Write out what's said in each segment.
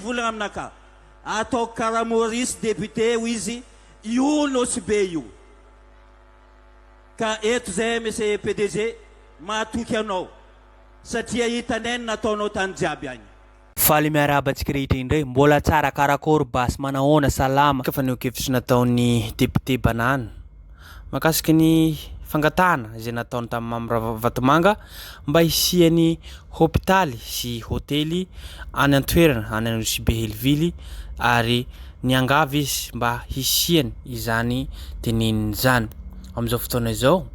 volagna aminaka ataoko karaha Maurice député ho izy io nosy be io ka eto zay monsieur PDG mahatoky anao satria hitanay nataonao tany jiaby agny. Faly miaraba antsika rehetra indray mbola tsara karakory basy manahoana salama ka faneo-kevitry nataon'ny député Banane makasiky ny fangatana izay nataony tamin'ny Mamra Vatomanga mba hisiany hôpitaly sy hôtely any an-toerana any Anosibe Helivily ary niangavy izy mba hisiany izany teneniny izany. Amin'izao fotoana izao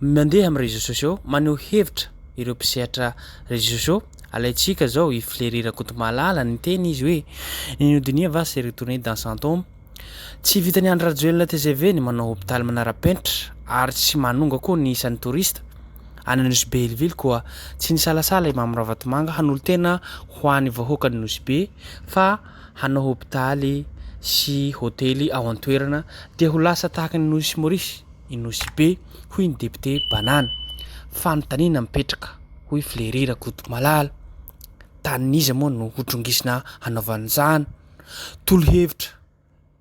mandeha amin'ny réseaux sociaux maneho hevitra ireo mpisehatra réseaux sociaux alaitsika zao iflerira Kotomalala ny teny izy hoe une dunia va se retourner dans son tombe tsy vitany andro rajoelina TGV ny manao hôpitaly manara-penitra ary tsy manonga koa ny isan'ny touriste any Anosibe Helivily koa tsy nisalasala i Mamra Vatomanga hanolo tena ho an'ny vahoaka ny Anosibe fa hanao hôpitaly sy hôtely ao an-toerana dia ho lasa tahaka ny Nosy Maurice i Nosibe hoy ny député Banane fanontaniana mipetraka hoy flerira Kotomalala tan'iza moa no hotrongisina hanaovan'izany tolo-hevitra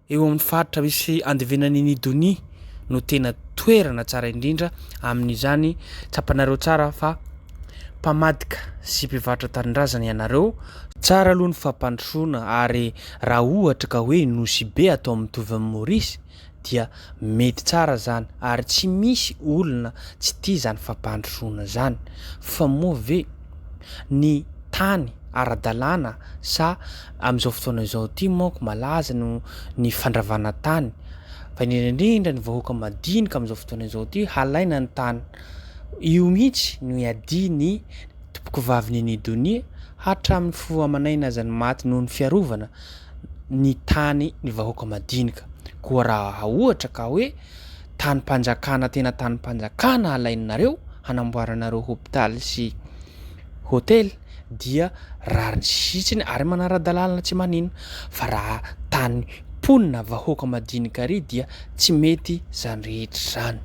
eo amin'ny faritra misy andevenan'ny Nidonia no tena toerana tsara indrindra amin'izany tsapanareo tsara fa mpamadika sy mpivarotra tanindrazana ianareo tsara aloha ny fampandrosoana ary raha ohatra ka hoe Nosibe atao mitovy amin'ny Maurice dia mety tsara zany ary tsy misy olona tsy tia zany fampandrosoana zany fa moa ve ny tany ara-dalàna sa amin'izao fotoana izao ty manko malaza no ny fandravana tany fa indrindra ny vahoaka madinika amin'izao fotoana izao ty halaina ny tany io mihitsy no iady ny tompoko vaviny Nidonia hatramin'ny foamanaina azy ny maty noho ny fiarovana ny tany ny vahoaka madinika koa raha ohatra ka hoe tany-panjakana tena tany-panjakana alainareo hanamboaranareo hôpitaly sy hôtely dia rariny sitsiny ary manara-dalàna tsy manino fa raha tany ponina vahoaka madinika ary dia tsy mety zany rehetra zany.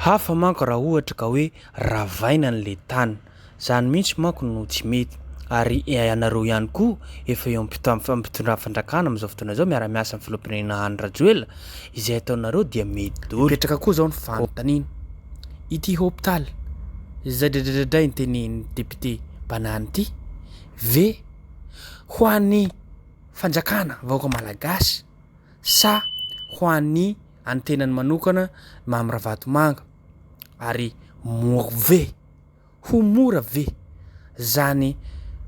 Hafa manko raha ohatra ka hoe ravaina n'le tany zany mihitsy manko no tsy mety ary ianareo ihany koa efa eo ampitondra fandrakana amin'izao fotoana izao miara-miasa amin'ny filompirenena Andry Rajoelina izay ataonareo dia mety daholo. Petraka koa zao ny fanontaniana ity hôpitaly izay dradradray ny tenen'ny député Banane ity ve ho an'ny fanjakana vahoaka malagasy sa ho an'ny antenany manokana Mamra Vatomanga ary ve ho mora ve zany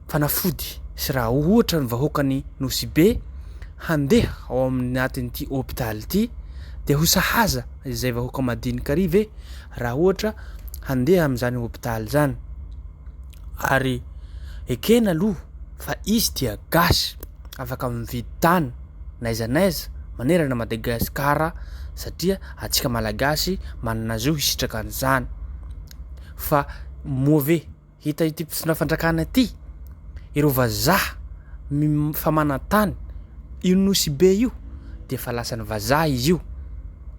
fanafody sy raha ohatra ny vahoakany Nosibe handeha ao amin'ny atin'ity hôpitaly ity dia ho sahaza izay vahoaka madinika ary ve raha ohatra handeha amin'izany hôpitaly zany ary ekena aloha fa izy dia gasy afaka mividy tany naiza naiza manerana Madagasikara satria atsika malagasy manana zo hisitraka an'izany fa moa ve hita ity mpisona fandrakana ity ireo vazaha fa manan-tany io Nosibe io dia fa lasan'ny vazaha izy io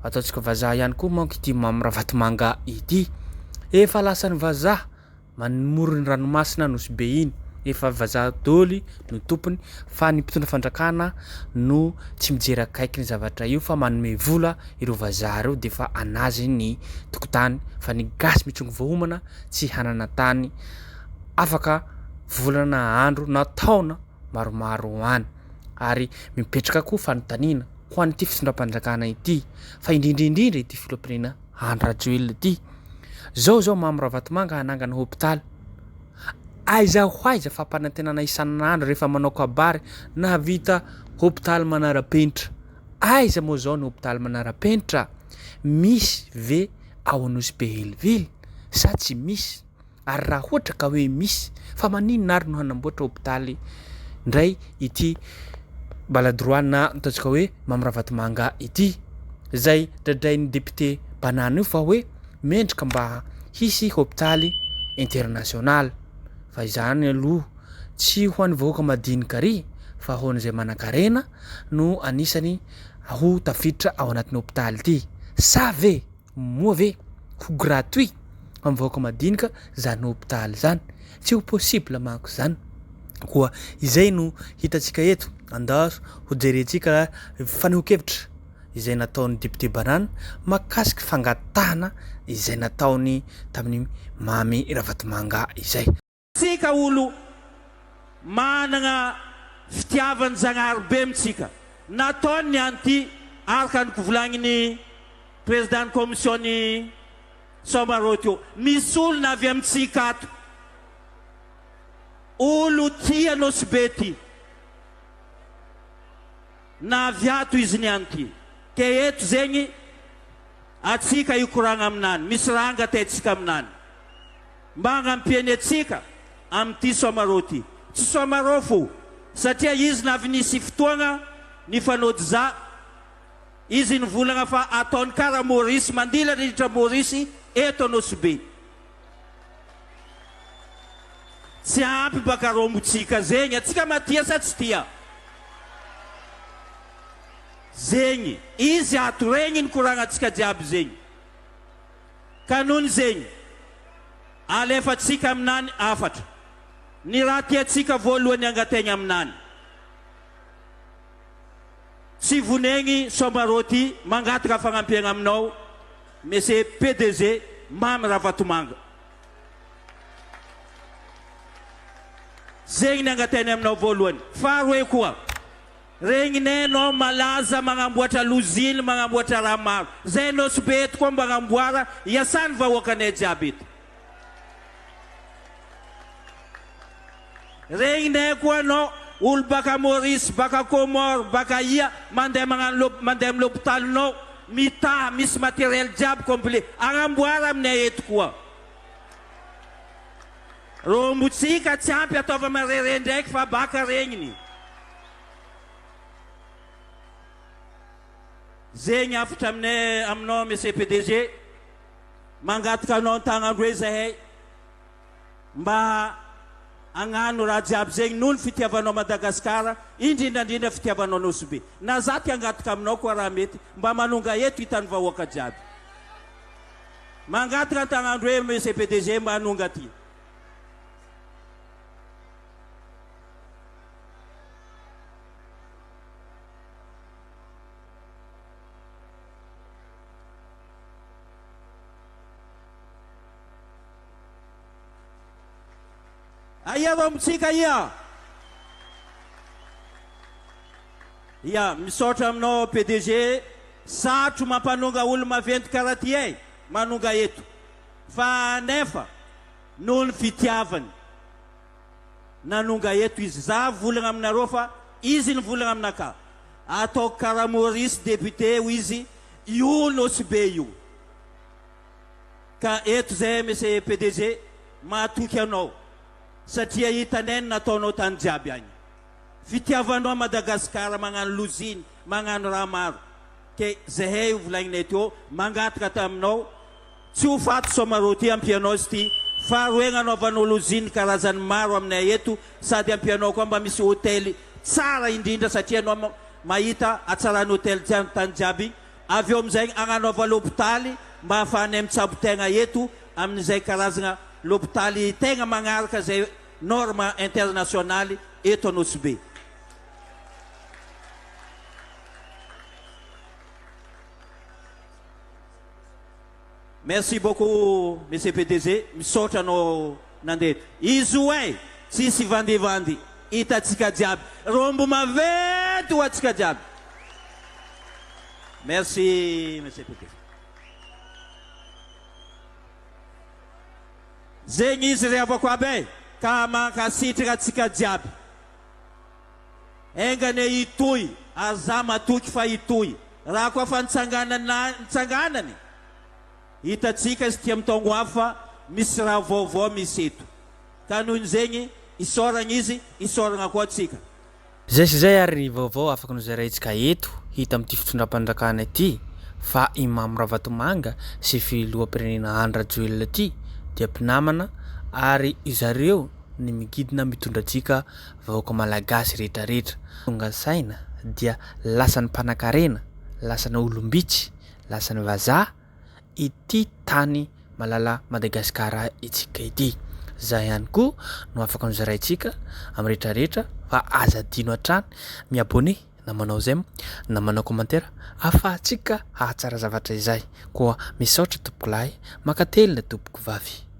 ataontsika vazaha ihany koa manko ity Mamra Vatomanga ity efa lasan'ny vazaha manimorony ranomasina Nosibe iny efa vazaha dôly no tompony fa ny mpitondra fandrakana no tsy mijery akaiky ny zavatra io fa manome vola ireo vazaha ireo dia fa anazy ny tokotany fa ny gasy mitsongo voahomana tsy hanana tany afaka volana andro na taona maromaro any ary mipetraka koa fanontaniana ho an'ity fitondram-panjakana ity fa indrindrindrindra ity filompirenena Andry Rajoelina ity zao Mamra Vatomanga hanangana hôpitaly aiza ho aiza fampanantenana isan'andro rehefa manao kabary na vita hôpitaly manara-penitra aiza moa zao ny hôpitaly manara-penitra misy ve ao Anosibe Helivily sa tsy misy ary raha ohatra ka hoe misy fa maninona ary no hanamboatra hôpitaly ndray ity baladroit na ataontsika hoe Mamra Vatomanga ity zay dradrain'ny député Banane io fa hoe mendrika mba hisy hôpitaly international fa izany aloha tsy ho an'ny vahoaka madinika ary fa ho an'izay manan-karena no anisany ho tafiditra ao anatin'ny hôpitaly ity sa ve moa ve ho gratuit amin'ny vahoaka madinika zany hôpitaly zany tsy ho possible manko zany koa izay no hitantsika eto andaro ho jerentsika fanehon-kevitra izay nataon'ny député Banane mahakasiky fangatahana izay nataony tamin'ny Mamy Ravatomanga izay. Tsika olo manana fitiavany Zagnahary be mitsika nataony ny anty araka ny kovolagniny président commissiony Somarotio misy olona avy amitsika ato olo tia Nosbety na avy ato izy ny anty ke eto zegny atsika ikoragna aminany misy ranga taitsika aminany mba hagnampiany atsika amty Somaroti tsy Somaro fo satria izy navy nisy fotoagna nifanody za izy nivolagna fa ataony kara Maurice mandila ritra Maurice eto Nosbe tsy ampy baka rombotsika zegny atsika matia sa tsy tia zegny izy ato regny nikoragna atsika jiaby zegny kanony zegny alefatsika aminany afatra ny raha tiatsika voalohany angategna aminany tsy vonegny Somaroti mangataka fagnampiagna aminao monsieur PDG Mamy Ravatomanga zegny nangateny aminao voalohany faharoe koa regninay anao malaza magnamboatra loziny magnamboatra raha maro zay Nosbe eto koa mba agnamboara iasany vahoakanay jiaby eto regninay koa anao olo baka Maurice baka Comore baka ia mandeha mandeha amin'ny l'hôpitalinao mitaha misy matériel jiaby complet agnamboara aminay eto koa rombotsika tsy ampy ataova marere ndraiky fa baka regniny zegny afatra aminay aminao monsieur PDG mangataka anao tagnandro hoe zahay mba agnano raha jiaby zegny noho ny fitiavanao Madagasikara indrindrandrindra fitiavanao Nosbe na za ty angataka aminao koa raha mety mba manonga eto hitany vahoaka jiaby mangataka tagnandro hoe monsieur PDG mba anonga ty aya rombotsika ia misaotra aminao PDG satro mampanonga olo maventy karaha ty manonga eto fa nefa noho ny fitiavany nanonga eto izy za volagna aminareo fa izy nivolagna aminaka ataoko karaha Maurice député o izy io Nosbe io ka eto zay monsieur PDG mahatoky anao satria hitanay nataonao tany jiaby agny fitiavanao Madagasikara magnano loziny magnano raha maro ke zahay volagninay teo mangataka taminao tsy ho faty Somaroti ampianao izy ty faharoe gnanaovanao loziny karazany maro aminay eto sady ampianao koa mba misy hôtely tsara indrindra satria anao mahita atsarany hôtely tany jiaby avy eo amizay agnanaova l'hôpitaly mba hahafahanay mitsabo tegna eto amin'izay karazagna l'hôpitaly tegna magnaraka zay norme internationale eto Nosbe merci beaucoup monsieur PDG misaotra anao nandeha izy hoe tsisy vandivandy hitatsika jiaby rombo maventy ho atsika jiaby merci monsieur PDG zegny izy rehavako aby ka mankasitraka atsika jiaby engane itoy aza matoky fa itoy raha koa fa nitsanganany hitatsika izy tia mitongo hafa misy raha vaovao misy eto ka nohony zegny isoragna izy isoragna koa atsika zay sy zay ary vaovao afaka nozaraintsika eto hita amin'ity fitondram-panjakana ity fa Mamy Ravatomanga sy filoham-pirenena Andry Rajoelina ty dia mpinamana ary izareo ny migidina mitondratsika vahoaka malagasy rehetrarehetra tonga saina dia lasan'ny mpanan-karena lasana olombitsy lasan'ny vazaha ity tany malala Madagasikara itsika ity zay ihany koa no afaka nozaraintsika amin'ny rehetrarehetra fa aza adino hatrany miabone na manao zay na manao commentaire afahantsika hahatsara zavatra izay koa misaotra tompoko lahy makatelina tompoko vavy.